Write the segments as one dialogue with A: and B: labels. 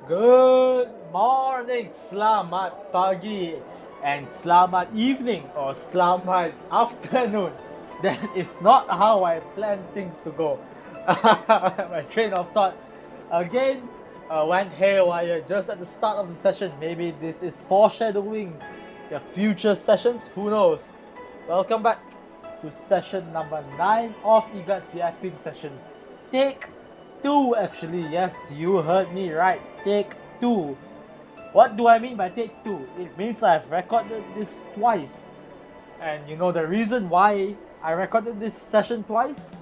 A: Good morning, selamat pagi, and selamat evening or selamat afternoon. That is not how I plan things to go. My train of thought again went haywire just at the start of the session. Maybe this is foreshadowing the future sessions, who knows? Welcome back to session number 9 of Igat's Yapping session. Take 2 actually, yes, you heard me right. Take 2. What do I mean by take 2? It means I've recorded this twice. And you know the reason why I recorded this session twice?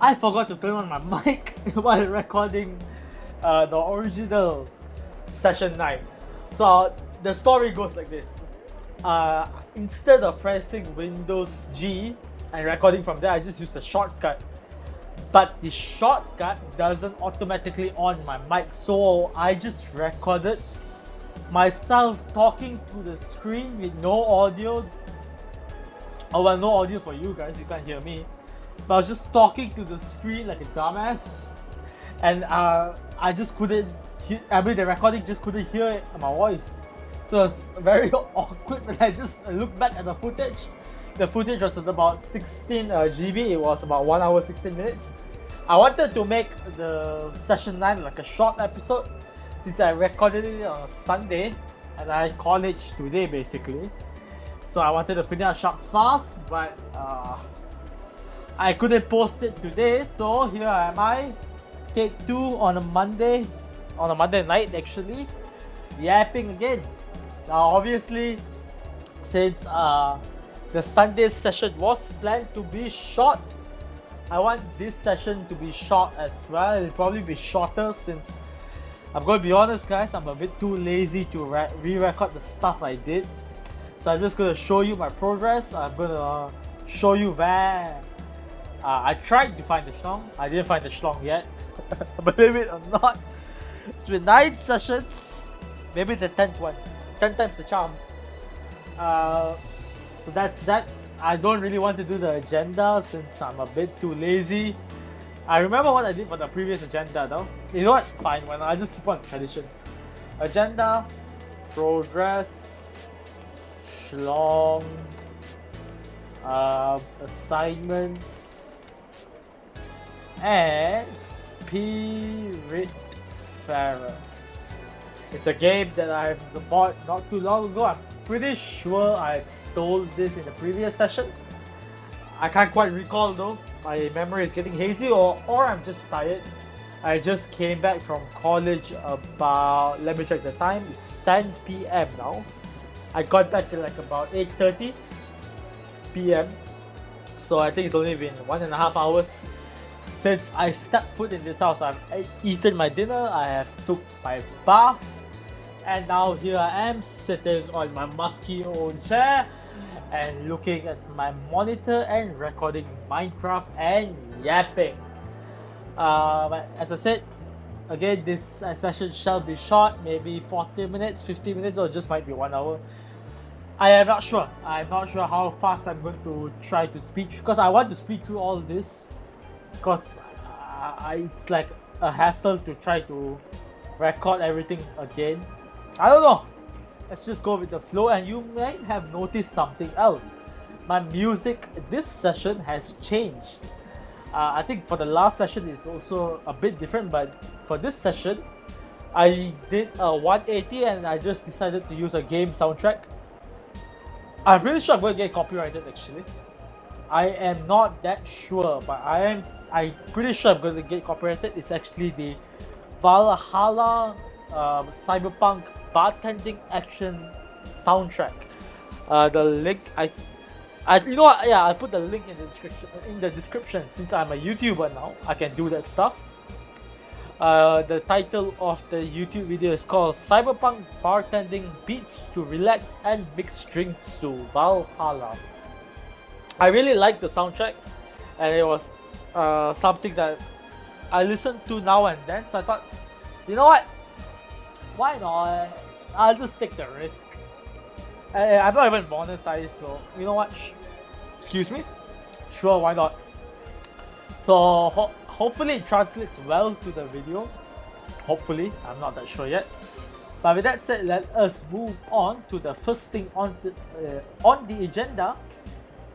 A: I forgot to turn on my mic while recording the original session 9. So the story goes like this. Instead of pressing Windows G and recording from there, I just used a shortcut. But the shortcut doesn't automatically on my mic, so I just recorded myself talking to the screen with no audio. Oh well, no audio for you guys, you can't hear me. But I was just talking to the screen like a dumbass, and I just couldn't hear, I mean the recording just couldn't hear my voice. So it was very awkward when I just looked back at the footage. The footage was at about 16 GB, it was about 1 hour 16 minutes. I wanted to make the session 9 like a short episode since I recorded it on a Sunday and I college today basically. So I wanted to finish up fast, but I couldn't post it today, so here am I. Take 2 on a Monday night actually. Yapping again. Now obviously, since the Sunday session was planned to be short, I want this session to be short as well. It'll probably be shorter since I'm going to be honest guys, I'm a bit too lazy to re-record the stuff I did. So I'm just going to show you my progress. I'm going to show you where I tried to find the schlong. I didn't find the schlong yet. Believe it or not, it's been 9 sessions. Maybe the 10th one. 10 times the charm. So that's that. I don't really want to do the agenda since I'm a bit too lazy. I remember what I did for the previous agenda though. You know what? Fine, why not? I just keep on tradition. Agenda, progress, schlong, assignments, and Spiritfarer. It's a game that I've bought not too long ago. I'm pretty sure I told this in the previous session. I can't quite recall though. My memory is getting hazy, or I'm just tired. I just came back from college about, let me check the time, it's 10 PM now. I got back at like about 8:30 PM. So I think it's only been 1.5 hours since I stepped foot in this house. I've eaten my dinner, I have took my bath, and now here I am sitting on my musky old chair and looking at my monitor and recording Minecraft and yapping. But as I said, again, this session shall be short, maybe 40 minutes, 50 minutes, or just might be 1 hour. I am not sure. I'm not sure how fast I'm going to try to speed, because I want to speed through all this, because it's like a hassle to try to record everything again. I don't know. Let's just go with the flow, and you might have noticed something else. My music this session has changed. I think for the last session it's also a bit different, but for this session I did a 180 and I just decided to use a game soundtrack. I'm pretty sure I'm going to get copyrighted actually. I am not that sure, but I'm pretty sure I'm going to get copyrighted. It's actually the Valhalla Cyberpunk bartending action soundtrack. The link you know what? Yeah, I put the link in the description. Since I'm a YouTuber now, I can do that stuff. The title of the YouTube video is called Cyberpunk Bartending Beats to Relax and Mix Drinks to Valhalla. I really like the soundtrack, and it was something that I listen to now and then. So I thought, you know what? Why not? I'll just take the risk. I'm not even monetized, so you know what? Excuse me? Sure, why not? So hopefully it translates well to the video. Hopefully, I'm not that sure yet. But with that said, let us move on to the first thing on the agenda,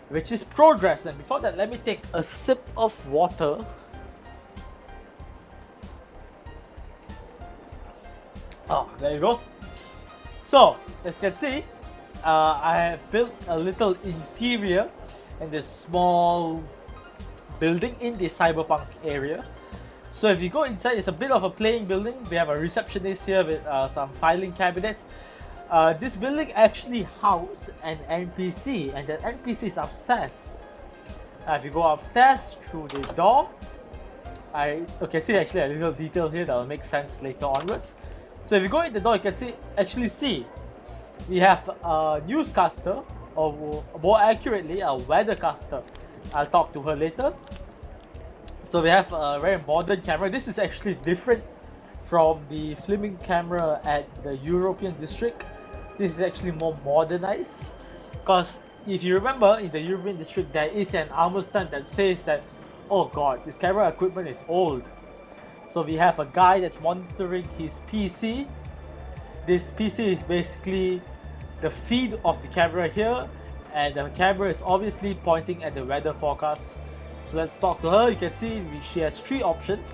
A: which is progress. And before that, let me take a sip of water. Oh, there you go. So, as you can see, I have built a little interior in this small building in the cyberpunk area. So if you go inside, it's a bit of a plain building. We have a receptionist here with some filing cabinets. This building actually houses an NPC, and that NPC is upstairs. If you go upstairs through the door, see actually a little detail here that will make sense later onwards. So if you go in the door, you can see we have a newscaster, or more accurately, a weathercaster. I'll talk to her later. So we have a very modern camera. This is actually different from the filming camera at the European district. This is actually more modernized, because if you remember, in the European district there is an armor stand that says that, oh god, this camera equipment is old. So we have a guy that's monitoring his PC. This PC is basically the feed of the camera here, and the camera is obviously pointing at the weather forecast. So let's talk to her. You can see she has three options,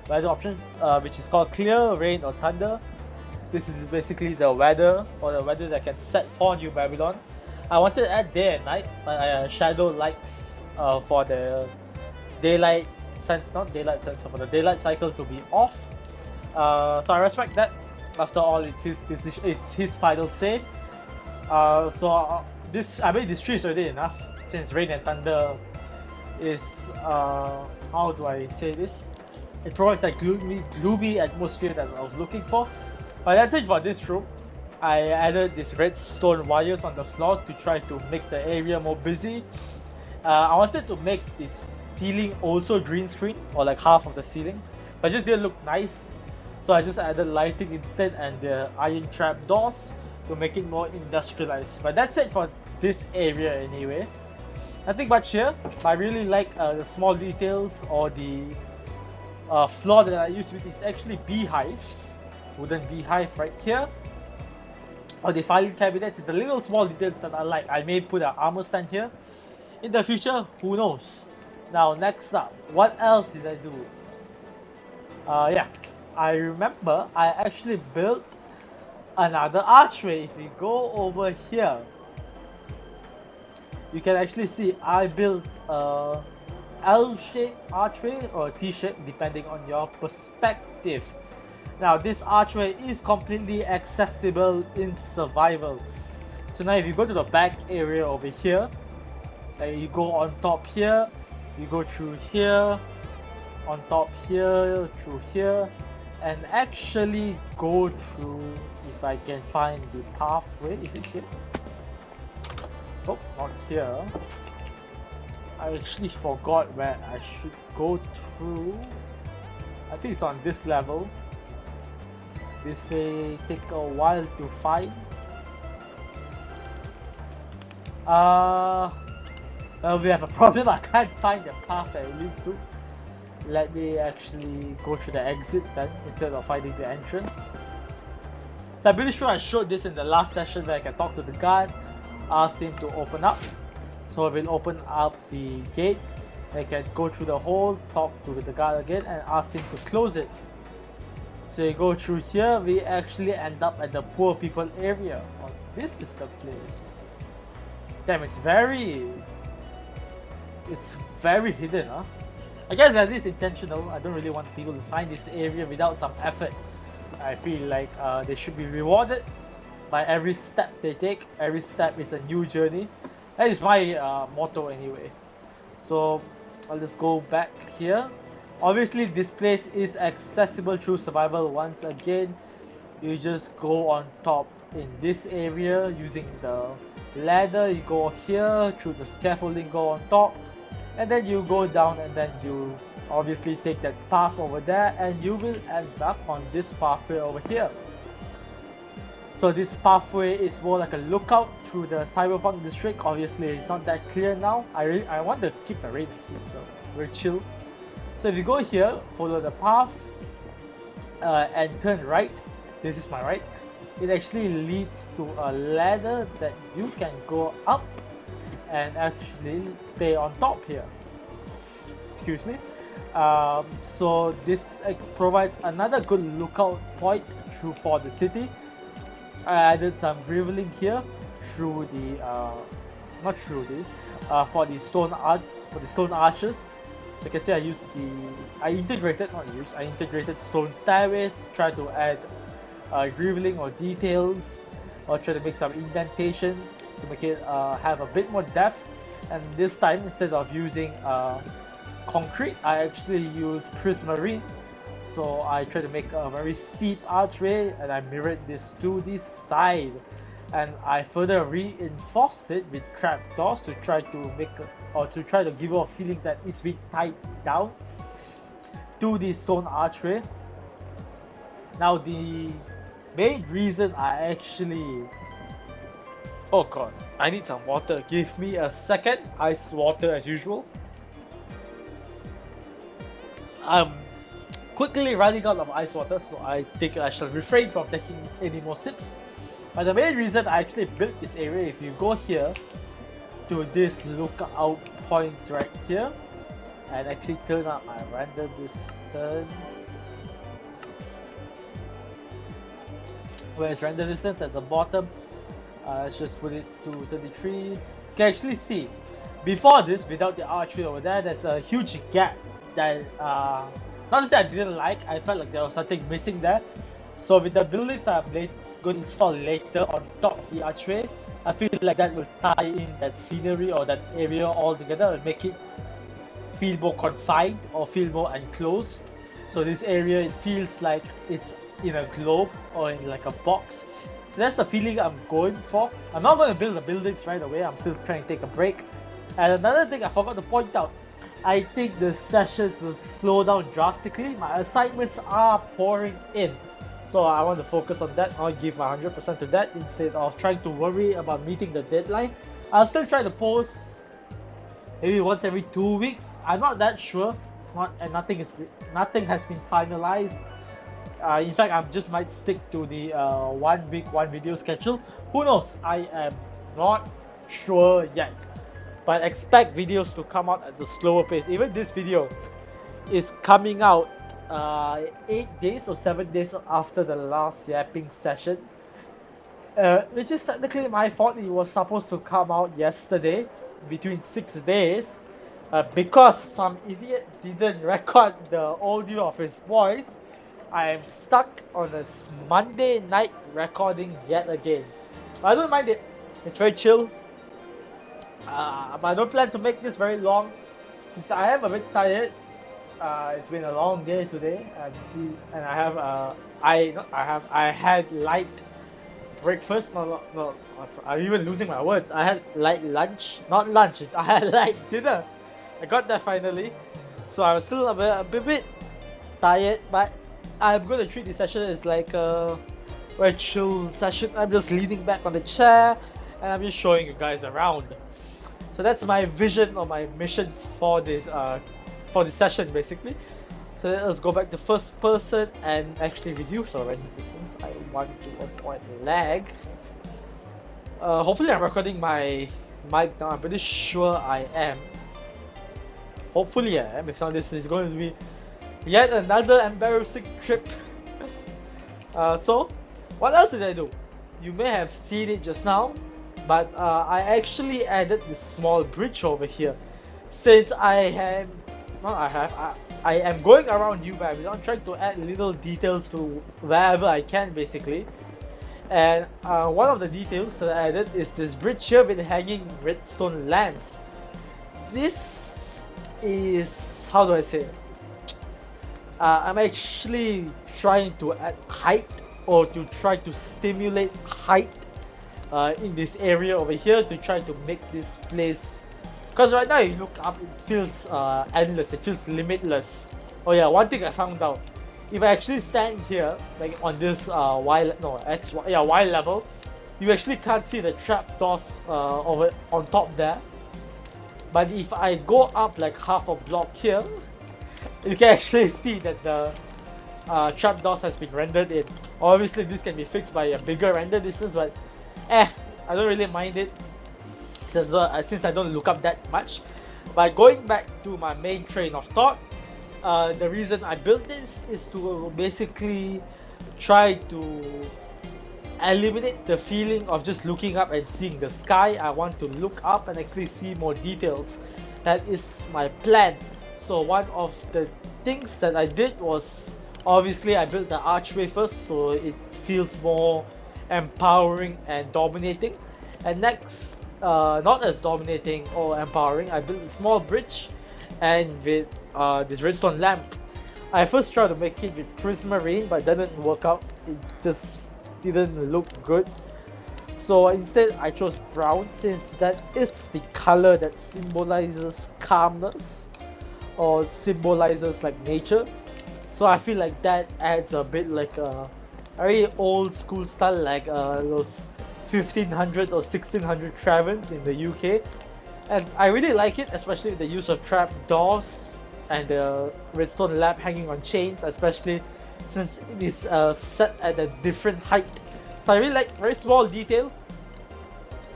A: weather options, which is called clear, rain, or thunder. This is basically the weather, or the weather that can set for New Babylon. I wanted to add day and night, but shadow lights for the daylight, not daylight sensor, for the daylight cycle to be off. So I respect that. After all, it's his decision, it's his final say. I made this tree is already enough, since rain and thunder is how do I say this? It provides that gloomy atmosphere that I was looking for. But that's it for this room. I added these redstone wires on the floor to try to make the area more busy. I wanted to make this ceiling also green screen, or like half of the ceiling, but it just didn't look nice. So I just added lighting instead and the iron trap doors to make it more industrialized. But that's it for this area anyway. Nothing much here. I really like the small details, or the floor that I used with is actually beehives, wooden beehive right here. Or the filing cabinets is the little small details that I like. I may put an armor stand here. In the future, who knows? Now next up, what else did I do? I remember I actually built another archway. If we go over here, you can actually see I built a L-shaped archway or a T-shape depending on your perspective. Now this archway is completely accessible in survival. So now if you go to the back area over here, you go on top here, you go through here, on top here, through here, and actually go through, if I can find the pathway, is it here? Oh, not here. I actually forgot where I should go through. I think it's on this level. This may take a while to find. Well, we have a problem. I can't find the path that it leads to. Let me actually go through the exit then, instead of finding the entrance. So I'm pretty sure I showed this in the last session where I can talk to the guard, ask him to open up. So we'll open up the gates. I can go through the hole, talk to the guard again, and ask him to close it. So you go through here, we actually end up at the poor people area. Oh, this is the place. Damn, it's very hidden, huh? I guess that is intentional. I don't really want people to find this area without some effort. I feel like they should be rewarded by every step they take. Every step is a new journey. That is my motto anyway. So I'll just go back here. Obviously this place is accessible through survival. Once again, you just go on top in this area using the ladder. You go here through the scaffolding, go on top, and then you go down, and then you obviously take that path over there, and you will end up on this pathway over here. So this pathway is more like a lookout through the cyberpunk district. Obviously it's not that clear now. I want to keep the rain, so we're chill. So if you go here, follow the path, and turn right, this is my right, it actually leads to a ladder that you can go up and actually stay on top here. Excuse me. So this provides another good lookout point through for the city. I added some revealing here through the not through the for the stone arches. So you can see I integrated stone stairways, try to add revealing or details, or try to make some indentation to make it have a bit more depth. And this time, instead of using concrete, I actually use prismarine. So I try to make a very steep archway, and I mirrored this to the side, and I further reinforced it with trapdoors to try to give you a feeling that it's being tied down to the stone archway. Now the main reason I actually oh god, I need some water. Give me a second. Ice water as usual. I'm quickly running out of ice water, so I think I shall refrain from taking any more sips. But the main reason I actually built this area, if you go here to this lookout point right here and actually turn up my render distance. Where's render distance at the bottom? Let's just put it to 33. You can actually see before this, without the archway over there, there's a huge gap that not to say I didn't like, I felt like there was something missing there. So with the buildings that I'm going to install later on top of the archway, I feel like that will tie in that scenery or that area all together and make it feel more confined or feel more enclosed. So this area, it feels like it's in a globe or in like a box. So that's the feeling I'm going for. I'm not going to build the buildings right away, I'm still trying to take a break. And another thing I forgot to point out, I think the sessions will slow down drastically. My assignments are pouring in, so I want to focus on that. I'll give my 100% to that instead of trying to worry about meeting the deadline. I'll still try to post maybe once every 2 weeks. I'm not that sure. It's not, and nothing has been finalized. In fact, I just might stick to the 1 week 1 video schedule. Who knows? I am not sure yet. But expect videos to come out at the slower pace. Even this video is coming out 8 days or 7 days after the last yapping session, which is technically my fault. It was supposed to come out yesterday, between 6 days, because some idiot didn't record the audio of his voice. I am stuck on a Monday night recording yet again. But I don't mind it. It's very chill. But I don't plan to make this very long, since I am a bit tired. It's been a long day today, and I had light breakfast. No, I'm even losing my words. I had light lunch, not lunch. I had light dinner. I got that finally, so I'm still a bit tired, but I'm gonna treat this session as like a very chill session. I'm just leaning back on the chair and I'm just showing you guys around. So that's my vision or my mission for this session basically. So let's go back to first person and actually reduce our render distance. I want to avoid lag. Hopefully I'm recording my mic now. I'm pretty sure I am. Hopefully I am. If not, this is going to be yet another embarrassing trip. So what else did I do? You may have seen it just now, but I actually added this small bridge over here. Since I am going around UBAM, I'm trying to add little details to wherever I can basically. And one of the details that I added is this bridge here with hanging redstone lamps. This is, how do I say it? I'm actually trying to add height, or to try to stimulate height in this area over here, to try to make this place, because right now you look up, it feels endless, it feels limitless. Oh yeah, one thing I found out, if I actually stand here like on this Y level, you actually can't see the trapdoors over on top there. But if I go up like half a block here, you can actually see that trapdoors has been rendered in. Obviously this can be fixed by a bigger render distance, but I don't really mind it since I don't look up that much. But going back to my main train of thought, the reason I built this is to basically try to eliminate the feeling of just looking up and seeing the sky. I want to look up and actually see more details. That is my plan. So one of the things that I did was, obviously I built the archway first so it feels more empowering and dominating. And next, not as dominating or empowering, I built a small bridge, and with this redstone lamp. I first tried to make it with prismarine, but that didn't work out. It just didn't look good. So instead I chose brown, since that is the color that symbolizes calmness or symbolizes like nature. So I feel like that adds a bit like a very old school style, like those 1500 or 1600 travels in the UK. And I really like it, especially the use of trap doors and the redstone lamp hanging on chains, especially since it is set at a different height. So I really like very small detail.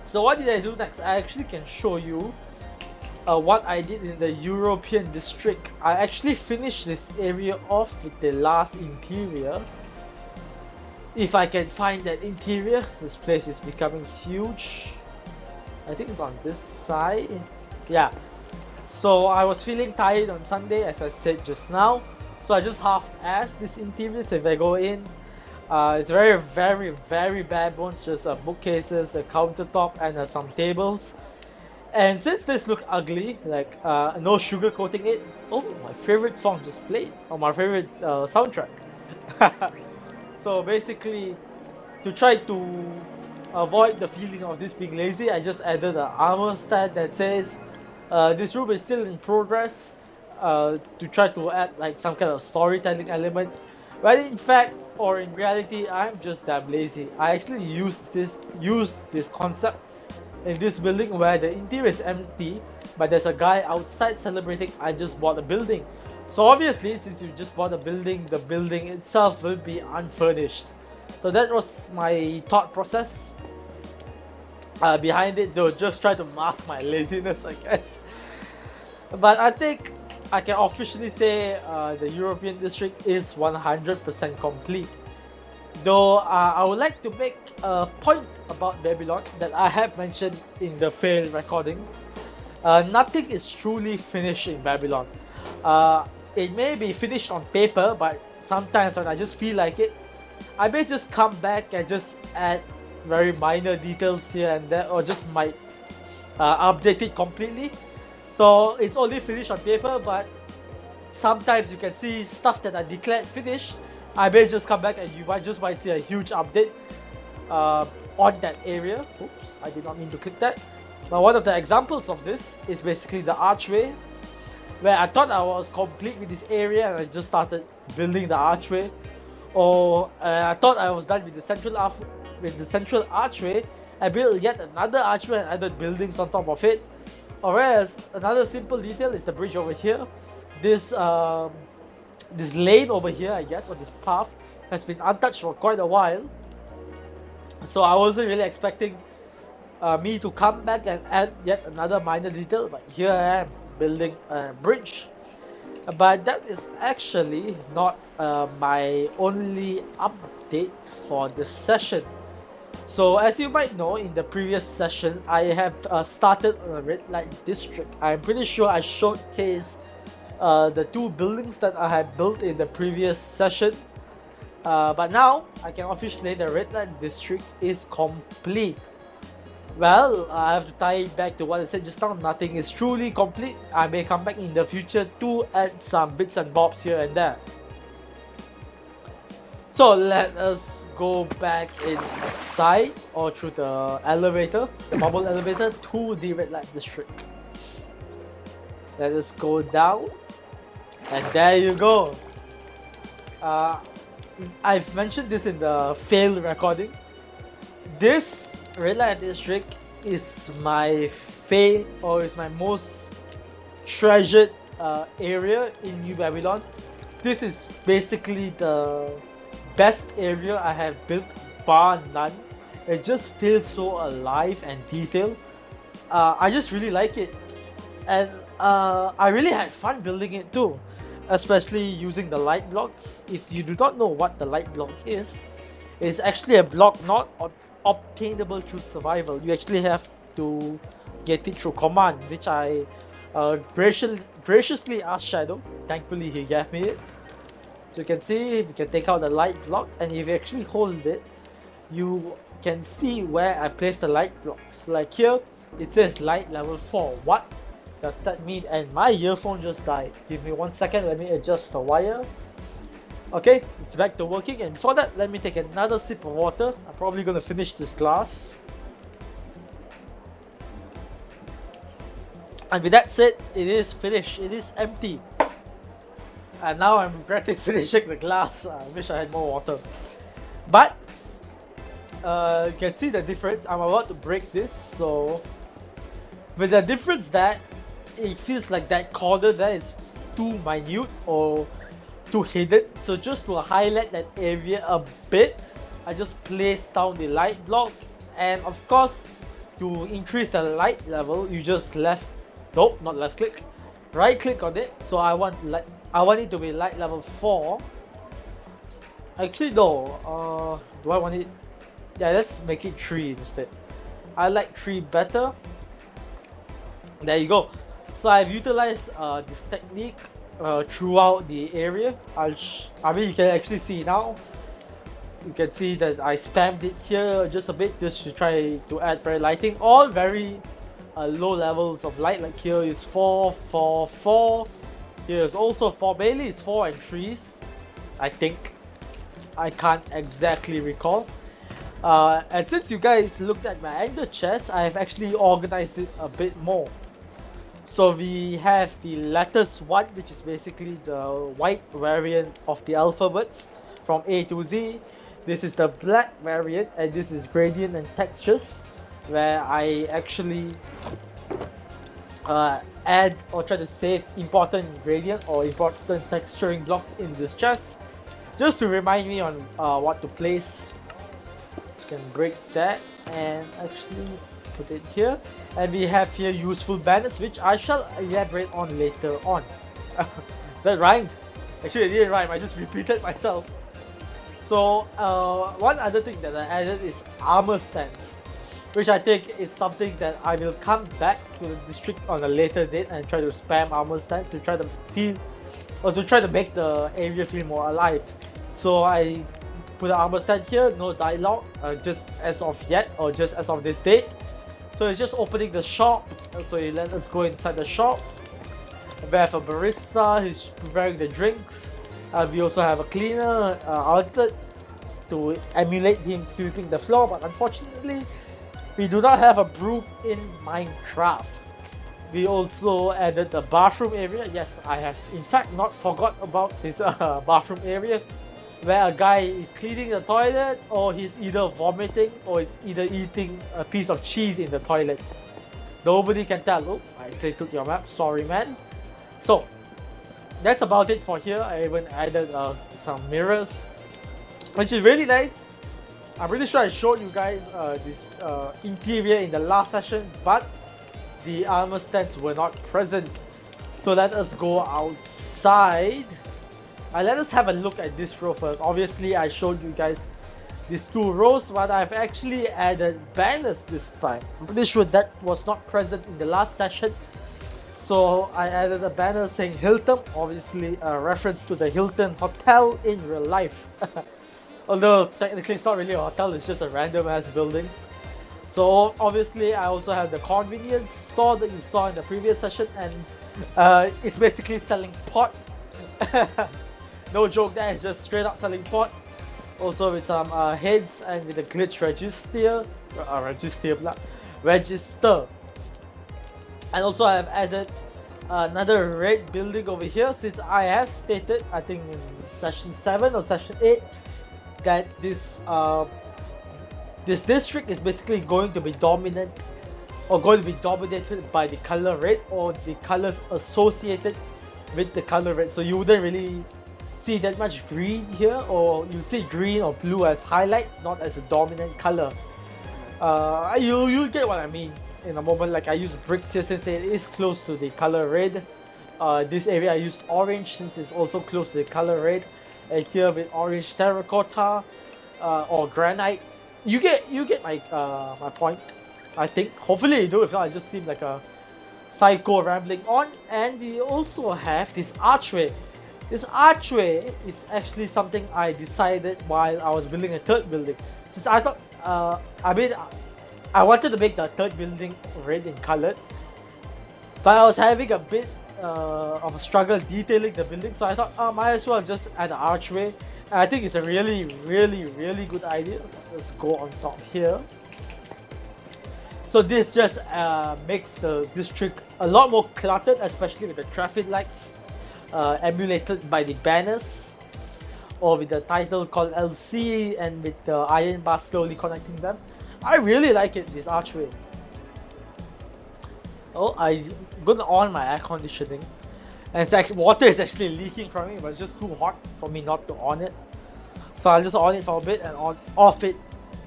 A: So what did I do next? I actually can show you what I did in the European district. I actually finished this area off with the last interior. If I can find that interior, this place is becoming huge. I think it's on this side. Yeah. So I was feeling tired on Sunday, as I said just now. So I just half-assed this interior. So if I go in, it's very bare bones. Just bookcases, a countertop, and some tables. And since this looks ugly, like no sugar coating it. Oh, my favorite song just played, or my favorite soundtrack. So basically, to try to avoid the feeling of this being lazy, I just added an armor stat that says this room is still in progress, to try to add like some kind of storytelling element. But in fact, or in reality, I'm just damn lazy. I actually use this concept in this building where the interior is empty, but there's a guy outside celebrating I just bought a building. So obviously, since you just bought a building, the building itself will be unfurnished. So that was my thought process behind it. Though just try to mask my laziness, I guess. But I think I can officially say the European district is 100% complete. Though I would like to make a point about Babylon that I have mentioned in the failed recording. Nothing is truly finished in Babylon. It may be finished on paper, but sometimes when I just feel like it, I may just come back and just add very minor details here and there, or just might update it completely. So it's only finished on paper, but sometimes you can see stuff that I declared finished. I may just come back and you might see a huge update on that area. Oops, I did not mean to click that. Now one of the examples of this is basically the archway, where I thought I was complete with this area and I just started building the archway. Or I thought I was done with the central archway. I built yet another archway and added buildings on top of it. Or whereas another simple detail is the bridge over here. This lane over here, I guess, or this path has been untouched for quite a while. So I wasn't really expecting me to come back and add yet another minor detail, but here I am building a bridge. But that is actually not my only update for this session. So as you might know, in the previous session I have started a red light district. I'm pretty sure I showcased the two buildings that I had built in the previous session. But now I can officially say the red light district is complete. Well, I have to tie it back to what I said just now. Nothing is truly complete. I may come back in the future to add some bits and bobs here and there. So let us go back inside, or through the elevator, the bubble elevator, to the red light district. Let us go down, and there you go. I've mentioned this in the failed recording. This red light district is my is my most treasured area in New Babylon. this is basically the best area I have built, bar none. It just feels so alive and detailed. I just really like it, and I really had fun building it too, especially using the light blocks. If you do not know what the light block is, it's actually a block not obtainable through survival. You actually have to get it through command, which I graciously asked Shadow. Thankfully, he gave me it. So you can see, you can take out the light block, and if you actually hold it, you can see where I placed the light blocks. Like here, it says light level 4. What does that mean? And my earphone just died. Give me 1 second, let me adjust the wire. Okay, it's back to working, and before that, let me take another sip of water. I'm probably gonna finish this glass. And with that said, it is finished. It is empty. And now I'm regretting finishing the glass. I wish I had more water. But you can see the difference. I'm about to break this, so with the difference that it feels like that corner there is too minute or too hidden. So just to highlight that area a bit, I just placed down the light block, and of course to increase the light level, you just not left click, right click on it. So I want it to be light level 4. Actually no, do I want it? Yeah, let's make it 3 instead. I like 3 better. There you go. So I've utilized this technique throughout the area. I mean, you can actually see now. You can see that I spammed it here just a bit just to try to add bright lighting. All very low levels of light. Like here is 4, 4, 4. Here is also 4. Mainly it's 4 and 3s, I think. I can't exactly recall. And since you guys looked at my ender chest, I've actually organized it a bit more. So we have the letters 1, which is basically the white variant of the alphabets from A to Z. This is the black variant, and this is gradient and textures, where I actually add or try to save important gradient or important texturing blocks in this chest, just to remind me on what to place. So you can break that and actually put it here. And we have here useful banners, which I shall elaborate on later on. That rhymed. Actually, it didn't rhyme, I just repeated myself. So one other thing that I added is armor stands, which I think is something that I will come back to the district on a later date and try to spam armor stands to try to feel, or to try to make the area feel more alive. So I put an armor stand here, no dialogue, just as of yet, or just as of this date. So it's just opening the shop. So let us go inside the shop. We have a barista who's preparing the drinks. We also have a cleaner outlet to emulate him sweeping the floor, but unfortunately we do not have a broom in Minecraft. We also added the bathroom area. Yes, I have in fact not forgot about this bathroom area, where a guy is cleaning the toilet, or he's either vomiting or he's either eating a piece of cheese in the toilet. Nobody can tell. Oh, I actually took your map, sorry man. So that's about it for here. I even added some mirrors, which is really nice. I'm pretty sure I showed you guys this interior in the last session, but the armor stands were not present. So let us go outside. Let us have a look at this row first. Obviously, I showed you guys these 2 rows, but I've actually added banners this time. I'm pretty sure that was not present in the last session. So I added a banner saying Hilton, obviously a reference to the Hilton Hotel in real life. Although technically it's not really a hotel, it's just a random ass building. So obviously I also have the convenience store that you saw in the previous session, and it's basically selling pot. No joke, that is just straight up selling pot. Also with some heads and with the glitch register. And also I have added another red building over here, since I have stated, I think in session 7 or session 8, that this district is basically going to be dominated by the color red, or the colors associated with the color red. So you wouldn't really see that much green here, or you see green or blue as highlights, not as a dominant color. You get what I mean in a moment. Like I use bricks here since it is close to the color red. This area I used orange since it's also close to the color red. And here with orange terracotta or granite. You get my my point. I think. Hopefully you do. If not, I just seem like a psycho rambling on. And we also have this archway. This archway is actually something I decided while I was building a third building. Since I thought, I wanted to make the third building red in colored, but I was having a bit of a struggle detailing the building, so I thought, might as well just add an archway. And I think it's a really good idea. Let's go on top here. So this just makes the district a lot more cluttered, especially with the traffic lights emulated by the banners, or with the title called LC and with the iron bar slowly connecting them. I really like it, this archway. Oh, I'm gonna on my air conditioning, and it's actually, water is actually leaking from it, but it's just too hot for me not to on it. So I'll just on it for a bit and off it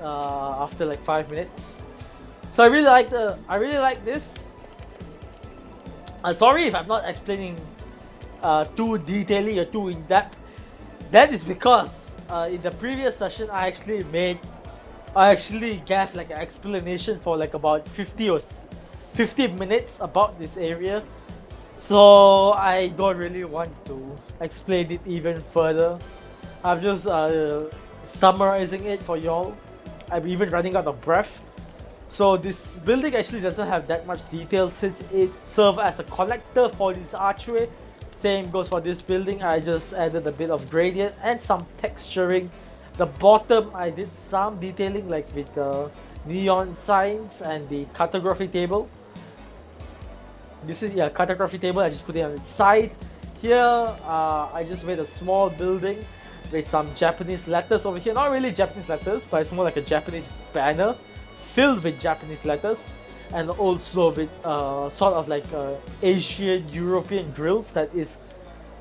A: after like 5 minutes. So I really like this. Sorry if I'm not explaining too detailing or too in depth. That is because in the previous session I actually gave like an explanation for like about 50 minutes about this area, so I don't really want to explain it even further. I'm just summarizing it for y'all. I'm even running out of breath. So this building actually doesn't have that much detail since it serves as a connector for this archway. Same goes for this building. I just added a bit of gradient and some texturing. The bottom I did some detailing like with the neon signs and the cartography table. This is cartography table. I just put it on its side. Here I just made a small building with some Japanese letters over here. Not really Japanese letters, but it's more like a Japanese banner filled with Japanese letters, and also with sort of like Asian European grills that is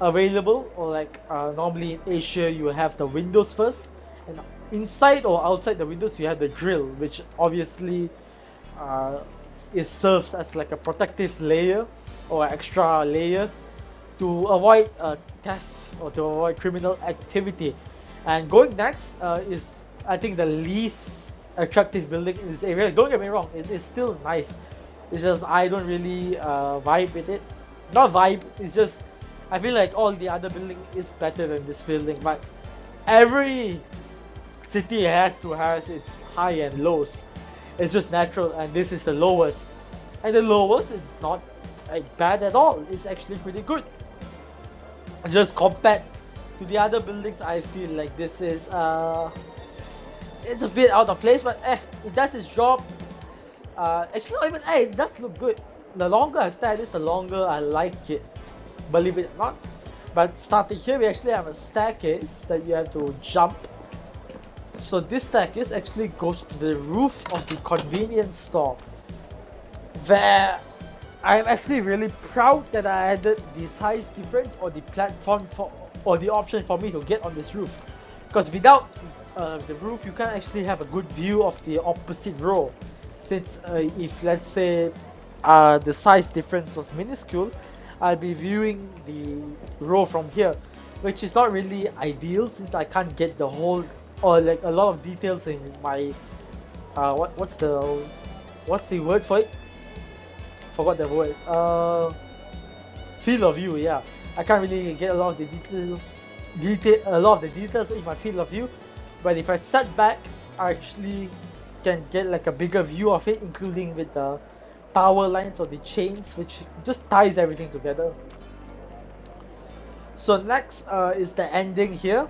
A: available, or like normally in Asia you have the windows first, and inside or outside the windows you have the grill, which obviously it serves as like a protective layer or extra layer to avoid theft or to avoid criminal activity. And going next is, I think, the least attractive building in this area. Don't get me wrong, it is still nice. It's just I don't really vibe with it. Not vibe, it's just I feel like all the other building is better than this building. But every city has to have its high and lows. It's just natural, and this is the lowest. And the lowest is not like bad at all. It's actually pretty good. Just compared to the other buildings, I feel like this is it's a bit out of place, but it does its job. Actually, not even it does look good. The longer I stay at this, the longer I like it, believe it or not. But starting here, we actually have a staircase that you have to jump. So this staircase actually goes to the roof of the convenience store, where I'm actually really proud that I added the size difference or the platform or the option for me to get on this roof. Because without the roof, you can't actually have a good view of the opposite row. Since if let's say the size difference was minuscule, I'll be viewing the row from here, which is not really ideal since I can't get the whole or like a lot of details in my what's the word for it? Forgot the word. Field of view. Yeah, I can't really get a lot of the details in my field of view. But if I step back, I actually can get like a bigger view of it, including with the power lines or the chains, which just ties everything together. So next is the ending here.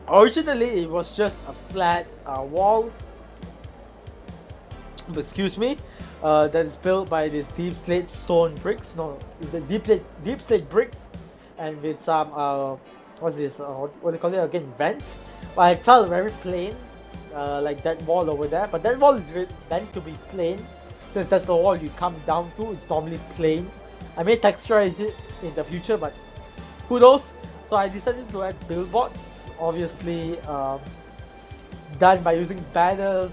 A: Originally it was just a flat wall, excuse me, that is built by these deep slate stone bricks. No, the deep slate bricks, and with some what's this? What do you call it again? Vents. But I felt very plain, like that wall over there. But that wall is meant to be plain, since that's the wall you come down to. It's normally plain. I may texturize it in the future, but who knows? So I decided to add billboards, obviously done by using banners,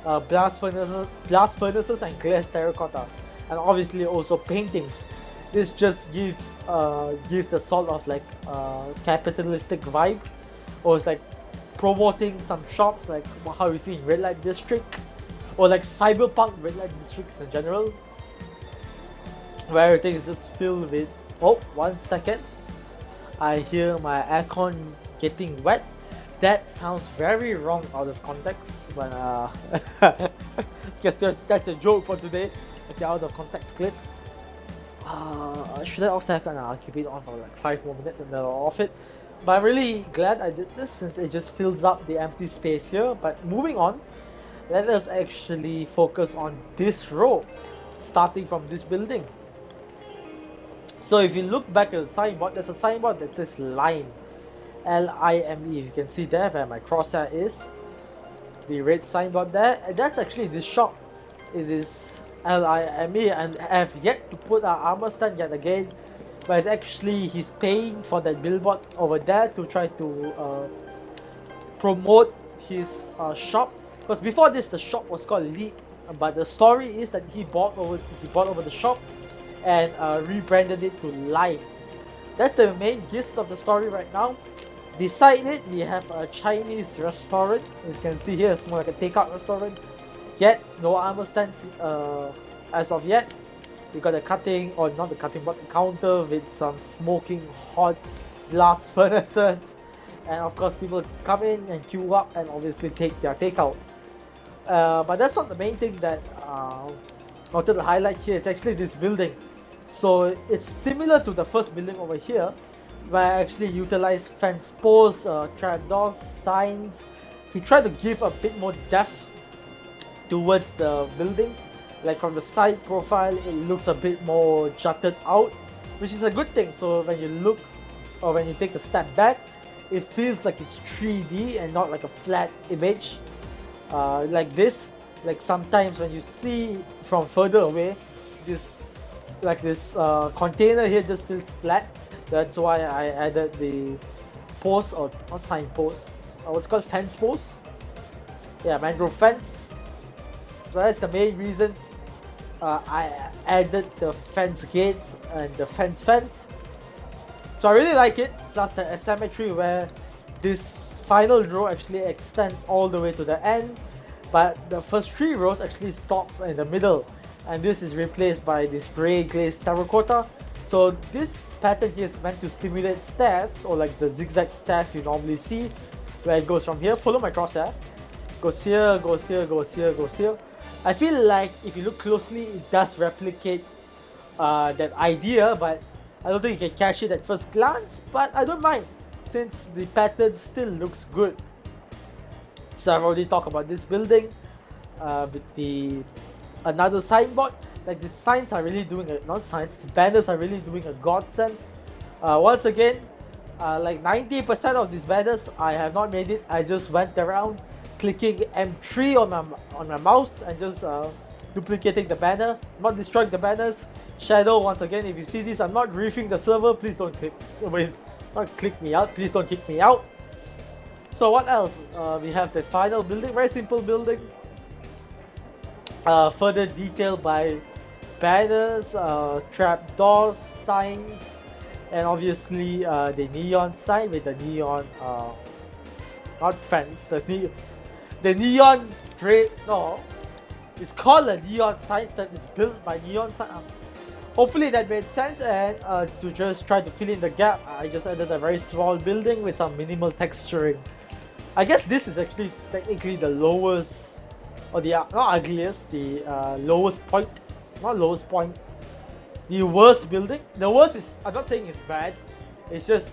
A: blast furnaces and glass terracotta, and obviously also paintings. This just gives the sort of like capitalistic vibe, or it's like promoting some shops like how you see in red light district, or like cyberpunk red light districts in general, where everything is just filled with. Oh, 1 second. I hear my aircon getting wet. That sounds very wrong out of context, but guess that's a joke for today. Okay, out of context clip. Should I off the aircon? I'll keep it on for like 5 more minutes and then I'll off it. But I'm really glad I did this since it just fills up the empty space here. But moving on, let us actually focus on this row, starting from this building. So if you look back at the signboard, there's a signboard that says Lime, Lime. You can see there where my crosshair is, the red signboard there, and that's actually this shop. It is Lime, and I have yet to put our armor stand yet again, but it's actually he's paying for that billboard over there to try to promote his shop. Because before this, the shop was called Leap, but the story is that he bought over the shop and rebranded it to Lime. That's the main gist of the story right now. Beside it, we have a Chinese restaurant. You can see here, it's more like a takeout restaurant. Yet, no armor stands as of yet. We got a cutting, or not the cutting, but the counter with some smoking hot blast furnaces. And of course, people come in and queue up and obviously take their takeout. But that's not the main thing that I wanted to highlight here. It's actually this building. So it's similar to the first building over here, where I actually utilize fence posts, trapdoors, signs to try to give a bit more depth towards the building. Like from the side profile, it looks a bit more jutted out, which is a good thing. So when you look, or when you take a step back, it feels like it's 3D and not like a flat image like this. Like sometimes when you see from further away, this container here just feels flat. That's why I added the post, or not sign post, what's called fence post. Yeah, mangrove fence. So that's the main reason I added the fence gates and the fence. So I really like it. Plus the asymmetry where this final row actually extends all the way to the end, but the first 3 rows actually stops in the middle, and this is replaced by this grey glazed terracotta. So this pattern here is meant to stimulate stairs, or like the zigzag stairs you normally see, where it goes from here. Follow my crosshair. Goes here, goes here, goes here, goes here. I feel like if you look closely, it does replicate that idea, but I don't think you can catch it at first glance. But I don't mind, since the pattern still looks good. So I've already talked about this building with another signboard. Like the signs are really doing the banners are really doing a godsend. Once again, like 90% of these banners I have not made it. I just went around clicking M3 on my mouse and just duplicating the banner, not destroying the banners. Shadow, once again, if you see this, I'm not griefing the server. Please don't click me out. Please don't kick me out. So what else? We have the final building, very simple building. Further detailed by banners, trapdoors, signs, and obviously the neon sign with the neon, not fence, the neon gray. No, it's called a neon sign that is built by neon sign. Hopefully that made sense. And to just try to fill in the gap, I just added a very small building with some minimal texturing. I guess this is actually technically the lowest, or the not ugliest, the lowest point, not lowest point, the worst building. The worst is, I'm not saying it's bad, it's just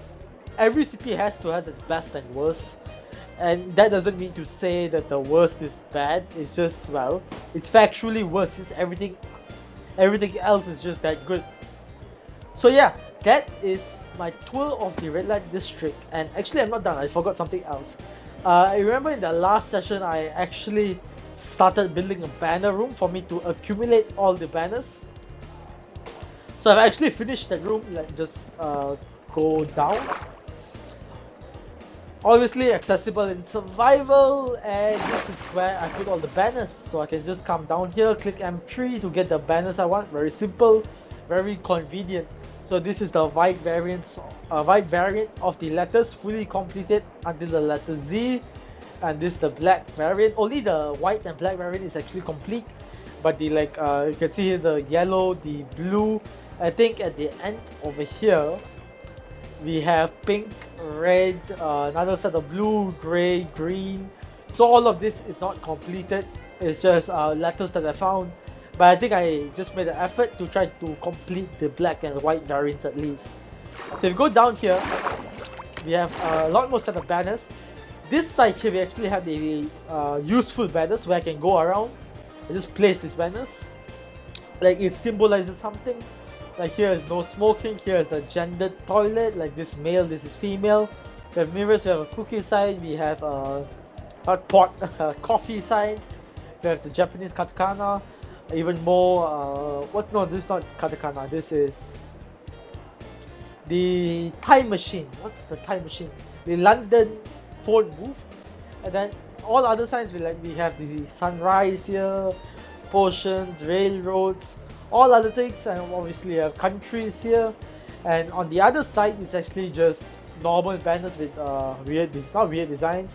A: every city has its best and worst, and that doesn't mean to say that the worst is bad. It's just, well, it's factually worse since everything else is just that good. So yeah, that is my tour of the red light district. And actually I'm not done, I forgot something else. I remember in the last session I actually started building a banner room for me to accumulate all the banners. So I've actually finished that room. Let's just go down. Obviously accessible in survival, and this is where I put all the banners. So I can just come down here, click M3 to get the banners I want. Very simple, very convenient. So this is the white variant of the letters, fully completed until the letter Z, and this is the black variant. Only the white and black variant is actually complete, but the you can see here the yellow, the blue. I think at the end over here we have pink, red, another set of blue, gray, green. So all of this is not completed. It's just letters that I found. But I think I just made an effort to try to complete the black and white variants at least. So if you go down here, we have a lot more set of banners. This side here we actually have the useful banners where I can go around and just place these banners. Like it symbolizes something. Like here is no smoking, here is the gendered toilet, like this male, this is female. We have mirrors, we have a cookie sign, we have a hot pot coffee sign, we have the Japanese katakana, even more, no, this is not katakana, this is the time machine. What's the time machine? The London phone booth. And then all other signs, we have the sunrise here, potions, railroads, all other things, and obviously countries here. And on the other side it's actually just normal banners with designs,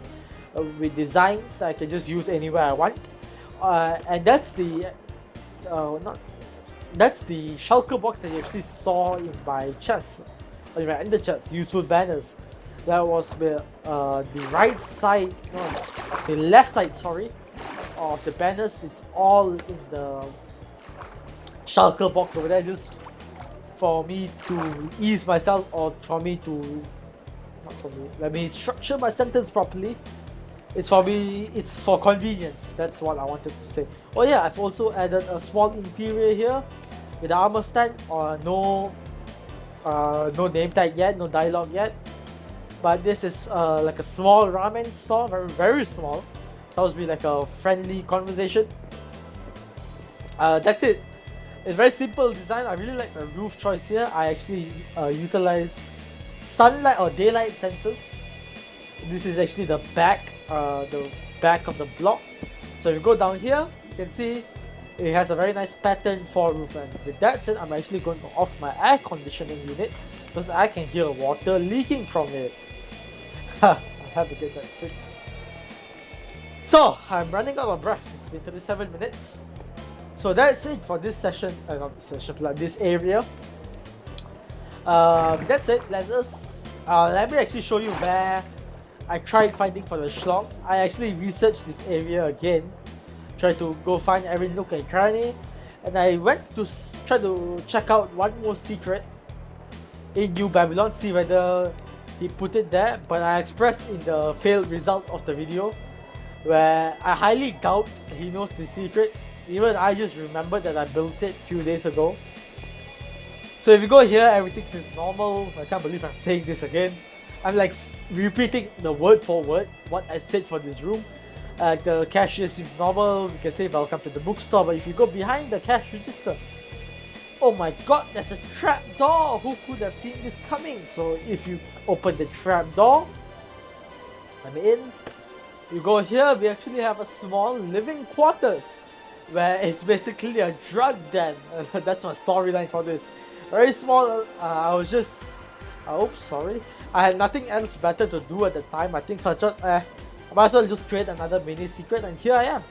A: with designs that I can just use anywhere I want. And that's the that's the shulker box that you actually saw in my chest, or in my ender chest, useful banners. That was the right side, no, the left side, sorry, of the banners. It's all in the shulker box over there, just for me to ease myself, or for me to, not for me, let me structure my sentence properly. It's for convenience. That's what I wanted to say. Oh yeah, I've also added a small interior here with the armor stand, or no name tag yet, no dialogue yet. But this is like a small ramen store, very, very small. Supposed to be like a friendly conversation. That's it. It's very simple design. I really like the roof choice here. I actually utilize sunlight or daylight sensors. This is actually the back of the block. So if you go down here, you can see it has a very nice pattern for roof. And with that said, I'm actually going to off my air conditioning unit because I can hear water leaking from it. I have to get that fixed. So I'm running out of breath. It's been 37 minutes. So that's it for this session, not this session, like this area. That's it. Let me actually show you where I tried finding for the schlong. I actually researched this area again, tried to go find every nook and cranny, and I went to try to check out one more secret in New Babylon, see whether he put it there. But I expressed in the failed result of the video, where I highly doubt he knows the secret. Even I just remembered that I built it a few days ago. So if you go here, everything is normal. I can't believe I'm saying this again. I'm like repeating the word for word what I said for this room. The cashier seems normal. You can say welcome to the bookstore. But if you go behind the cash register, oh my god, there's a trap door. Who could have seen this coming? So if you open the trap door, I'm in. You go here, we actually have a small living quarters, where it's basically a drug den. That's my storyline for this. Very small. Sorry. I had nothing else better to do at the time. I think so. I thought, I might as well just create another mini secret, and here I am,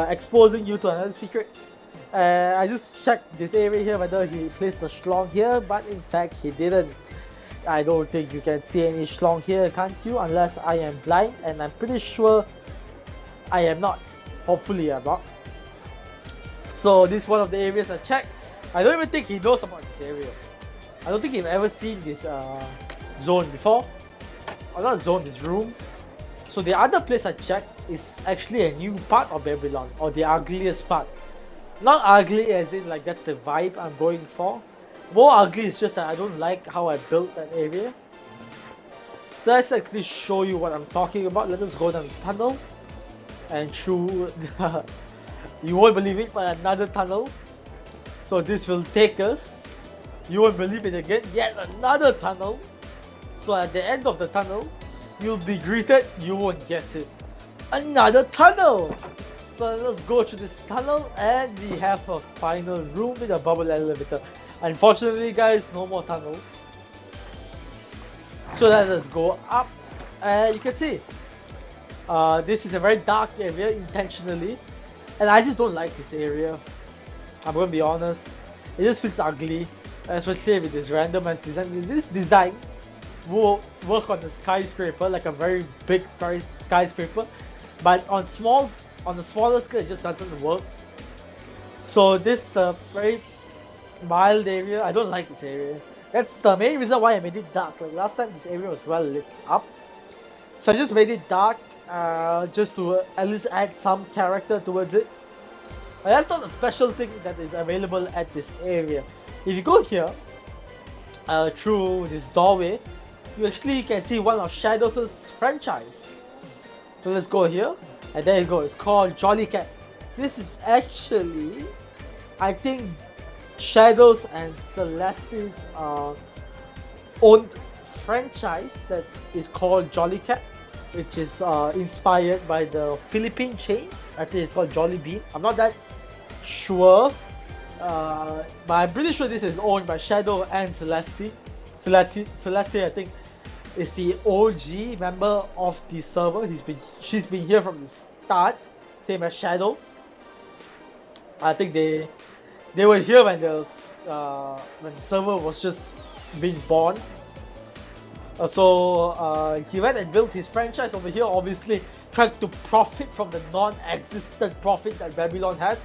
A: exposing you to another secret. I just checked this area here whether he placed the schlong here, but in fact he didn't. I don't think you can see any schlong here, can't you? Unless I am blind, and I'm pretty sure I am not. Hopefully I'm not. So this is one of the areas I checked. I don't even think he knows about this area. I don't think he's ever seen this zone before. Or not zone, this room. So the other place I checked is actually a new part of Babylon, or the ugliest part. Not ugly as in like that's the vibe I'm going for. More ugly is just that I don't like how I built that area. So let's actually show you what I'm talking about. Let us go down the tunnel and through you won't believe it, but another tunnel. So this will take us, you won't believe it again, yet another tunnel. So at the end of the tunnel, you'll be greeted, you won't guess it, another tunnel. So let's go through this tunnel, and we have a final room with a bubble elevator. Unfortunately guys, no more tunnels. So let us go up, and you can see this is a very dark area intentionally, and I just don't like this area. I'm gonna be honest, it just feels ugly, especially with this randomized design. This design will work on the skyscraper, like a very big skyscraper, but on the smaller scale it just doesn't work. So this is a very mild area. I don't like this area. That's the main reason why I made it dark. Like last time this area was well lit up, so I just made it dark just to at least add some character towards it. But that's not a special thing that is available at this area. If you go here through this doorway, you actually can see one of Shadows' franchise. So let's go here, and there you go. It's called Jolly Cat. This is actually, I think, Shadows and Celeste's owned franchise that is called Jolly Cat, which is inspired by the Philippine chain. I think it's called Jolly Bean. I'm not that sure, but I'm pretty sure this is owned by Shadow and Celeste. Celeste, I think, is the OG member of the server. She's been here from the start, same as Shadow. I think they were here when the server was just being born. So he went and built his franchise over here, obviously trying to profit from the non-existent profit that Babylon has.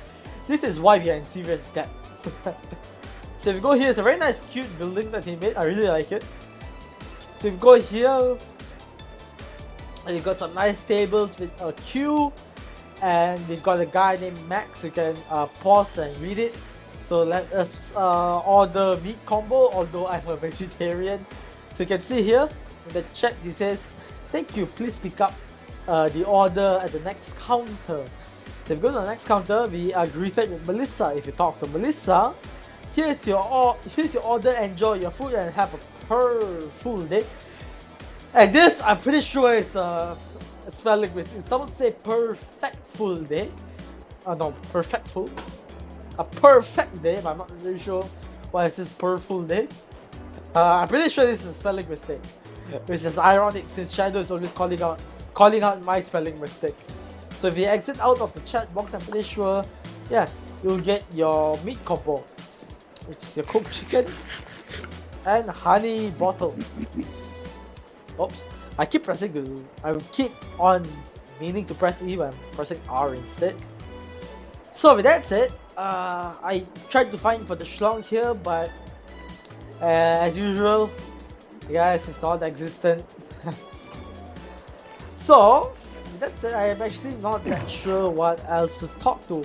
A: This is why we are in serious debt. So if you go here, it's a very nice cute building that he made. I really like it. So if you go here, and you've got some nice tables with a queue, and we've got a guy named Max who can pause and read it. So let us order meat combo, although I'm a vegetarian. So you can see here in the chat he says, "Thank you, please pick up the order at the next counter." So if you go to the next counter, we are greeted with Melissa. If you talk to Melissa, here's your order, enjoy your food and have a full day. And this, I'm pretty sure is a spelling mistake. Someone say perfect full day. No, perfectful. A perfect day, but I'm not really sure why it says per full day. I'm pretty sure this is a spelling mistake, which is ironic since Shadow is always calling out my spelling mistake. So if you exit out of the chat box, I'm pretty sure, yeah, you'll get your meat combo, which is your cooked chicken and honey bottle. Oops, I keep on meaning to press E, but I'm pressing R instead. So with that said, I tried to find for the schlong here, but as usual, guys, it's not existent. So that's it. I am actually not that sure what else to talk to.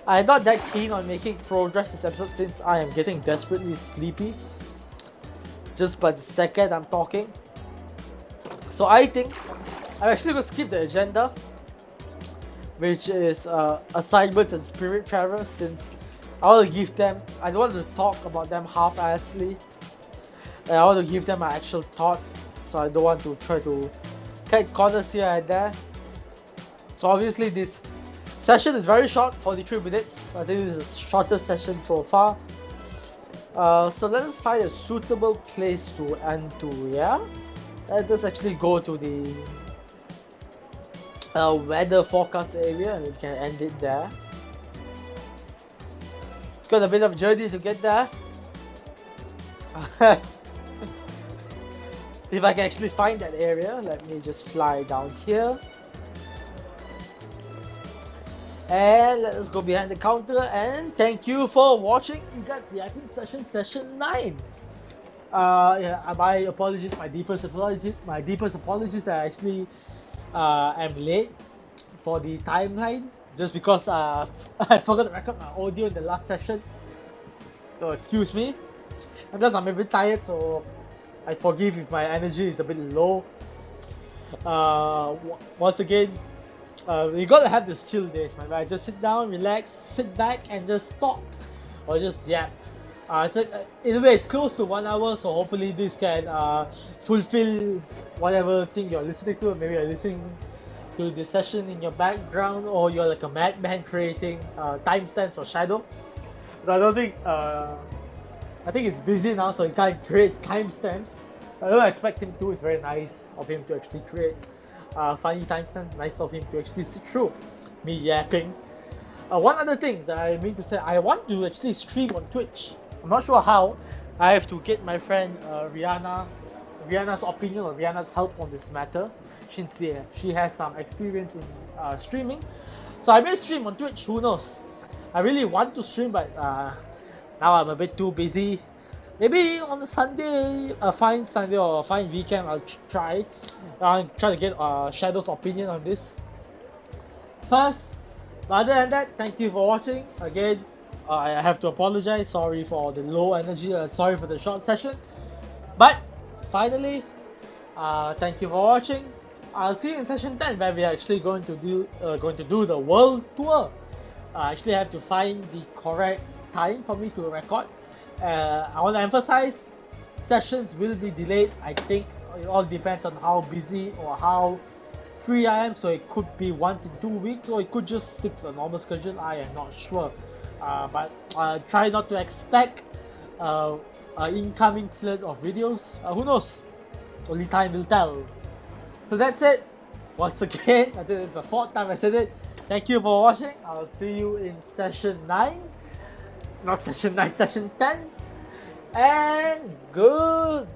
A: I'm not that keen on making progress this episode since I am getting desperately sleepy just by the second I'm talking. So I think I'm actually going to skip the agenda, which is assignments and spirit travel, since I want to give them, I don't want to talk about them half-assedly. I want to give them my actual thought, so I don't want to try to cut corners here and there. So obviously this session is very short, 43 minutes. I think this is the shortest session so far. So let us find a suitable place to end to, yeah? Let us actually go to the weather forecast area and we can end it there. It's got a bit of journey to get there. If I can actually find that area, let me just fly down here. And let us go behind the counter, and thank you for watching Igat Yapping session 9. Yeah, my apologies, my deepest apologies that I actually am late for the timeline, just because I forgot to record my audio in the last session. So excuse me. And plus I'm a bit tired, so I forgive if my energy is a bit low. Once again, we gotta have this chill days, man. Right? Just sit down, relax, sit back, and just talk or just yap. So in a way, it's close to 1 hour, so hopefully this can fulfill whatever thing you're listening to. Maybe you're listening to the session in your background, or you're like a madman creating timestamps for Shadow. But I don't think I think it's busy now, so he can't create timestamps. I don't expect him to. It's very nice of him to actually create funny timestamps. Nice of him to actually sit through me yapping. One other thing that I mean to say, I want to actually stream on Twitch. I'm not sure how. I have to get my friend Rihanna's opinion or Rihanna's help on this matter. Since she has some experience in streaming, so I may stream on Twitch. Who knows? I really want to stream, but now I'm a bit too busy. Maybe on a Sunday, a fine Sunday or a fine weekend, I'll try. I'll try to get Shadow's opinion on this first. But other than that, thank you for watching. Again, I have to apologize. Sorry for the low energy. Sorry for the short session. But finally, thank you for watching. I'll see you in session 10, where we are actually going to do the world tour. I actually have to find the correct time for me to record. I want to emphasize, sessions will be delayed. I think it all depends on how busy or how free I am. So it could be once in 2 weeks, or it could just stick to the normal schedule. I am not sure. But try not to expect an incoming flood of videos. Who knows? Only time will tell. So that's it. Once again, I think it's the 4th time I said it. Thank you for watching. I'll see you in session 9. Not session 9, session 10. And goodbye.